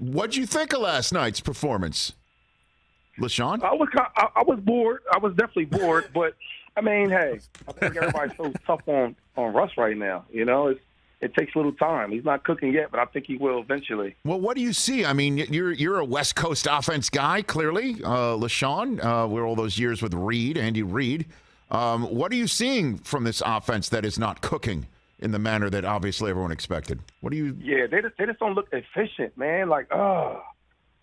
What'd you think of last night's performance, LeSean? I was bored. I was definitely bored. But, I mean, hey, I think everybody's so tough on Russ right now. You know, it takes a little time. He's not cooking yet, but I think he will eventually. Well, what do you see? I mean, you're a West Coast offense guy, clearly, LeSean. We're all those years with Andy Reid. What are you seeing from this offense that is not cooking in the manner that obviously everyone expected? What do you? Yeah, they just don't look efficient, man. Like,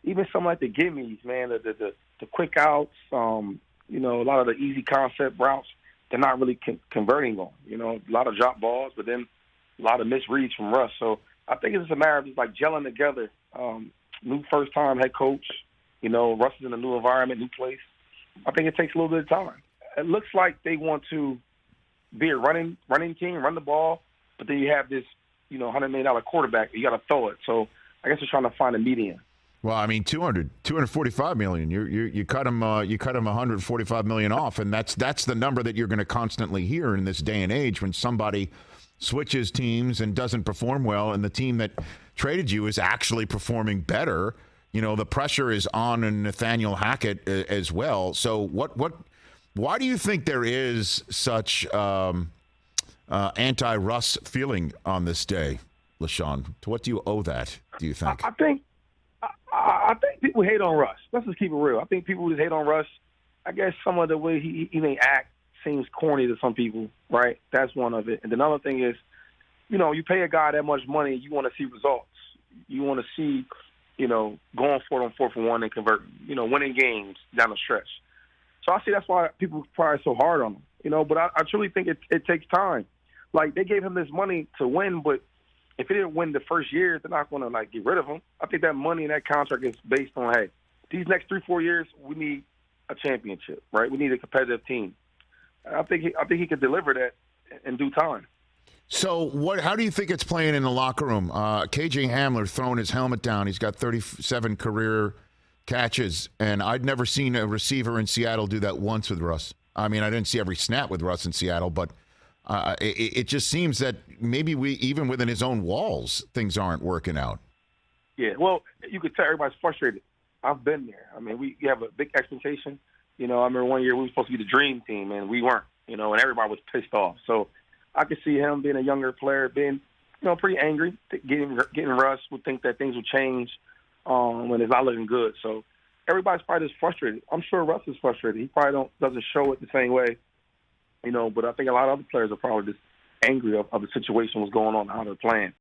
even some like the gimmies, man, the quick outs. You know, a lot of the easy concept routes, they're not really converting on. You know, a lot of drop balls, but then a lot of misreads from Russ. So I think it's just a matter of just like gelling together. New first-time head coach. You know, Russ is in a new environment, new place. I think it takes a little bit of time. It looks like they want to be a running team, run the ball, but then you have this, you know, $100 million quarterback. You got to throw it. So I guess they're trying to find a median. Well, I mean, $245 million. You cut him $145 million off, and that's the number that you're going to constantly hear in this day and age when somebody switches teams and doesn't perform well, and the team that traded you is actually performing better. You know, the pressure is on Nathaniel Hackett as well. So why do you think there is such anti-Russ feeling on this day, LeSean? To what do you owe that, do you think? I think people hate on Russ. Let's just keep it real. I think people just hate on Russ. I guess some of the way he may act seems corny to some people, right? That's one of it. And another thing is, you know, you pay a guy that much money, you want to see results. You want to see, you know, going for it on 4th and 1 and converting, you know, winning games down the stretch. So I see that's why people probably so hard on him, you know. But I truly think it takes time. Like, they gave him this money to win, but if he didn't win the first year, they're not going to, like, get rid of him. I think that money in that contract is based on, hey, these next 3-4 years, we need a championship, right? We need a competitive team. I think he could deliver that in due time. So how do you think it's playing in the locker room? KJ Hamler throwing his helmet down. He's got 37 career catches, and I'd never seen a receiver in Seattle do that once with Russ. I mean, I didn't see every snap with Russ in Seattle, but it just seems that maybe even within his own walls, things aren't working out. Yeah, well, you could tell everybody's frustrated. I've been there. I mean, we have a big expectation. You know, I remember one year we were supposed to be the dream team, and we weren't, you know, and everybody was pissed off. So I could see him being a younger player, being, you know, pretty angry, getting Russ, would think that things would change when it's not looking good. So everybody's probably just frustrated. I'm sure Russ is frustrated. He probably doesn't show it the same way, you know, but I think a lot of other players are probably just angry of the situation, what's going on, how they're playing.